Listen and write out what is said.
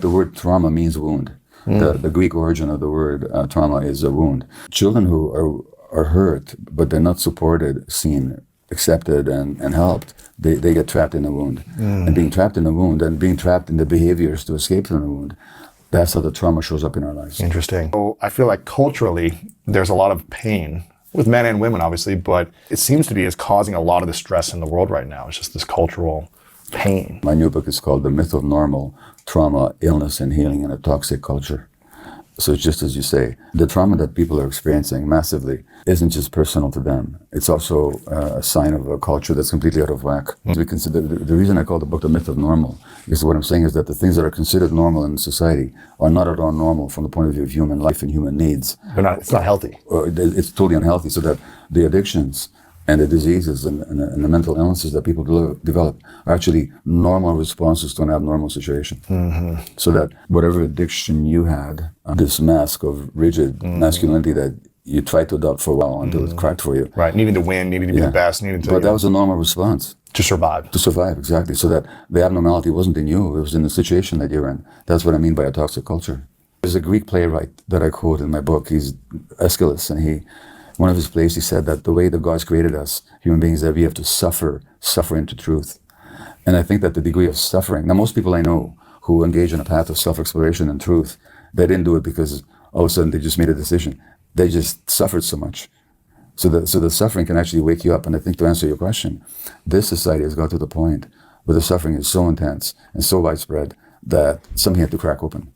The word trauma means wound. The Greek origin of the word trauma is a wound. Children who are hurt, but they're not supported, seen, accepted, and helped, they get trapped in a wound. And being trapped in a wound and being trapped in the behaviors to escape from the wound, that's how the trauma shows up in our lives. Interesting. So I feel like culturally, there's a lot of pain with men and women, obviously, but it seems to be is causing a lot of the stress in the world right now. It's just this cultural pain. My new book is called The Myth of Normal: Trauma, Illness, and Healing in a Toxic Culture. So it's just as you say, the trauma that people are experiencing massively isn't just personal to them. It's also a sign of a culture that's completely out of whack. We consider the reason I call the book The Myth of Normal, because what I'm saying is that the things that are considered normal in society are not at all normal from the point of view of human life and human needs. It's not healthy. It's totally unhealthy, so that the addictions and the diseases and the mental illnesses that people develop are actually normal responses to an abnormal situation. So that whatever addiction you had, this mask of rigid masculinity that you tried to adopt for a while until it cracked for you. Right, needing to win, needing to be the best, needing to... But that was a normal response. To survive. To survive, exactly. So that the abnormality wasn't in you, it was in the situation that you're in. That's what I mean by a toxic culture. There's a Greek playwright that I quote in my book. He's Aeschylus, and one of his plays, he said that the way the gods created us, human beings, that we have to suffer into truth. And I think that the degree of suffering, now most people I know who engage in a path of self-exploration and truth, they didn't do it because all of a sudden they just made a decision. They just suffered so much. So the suffering can actually wake you up. And I think to answer your question, this society has got to the point where the suffering is so intense and so widespread that something had to crack open.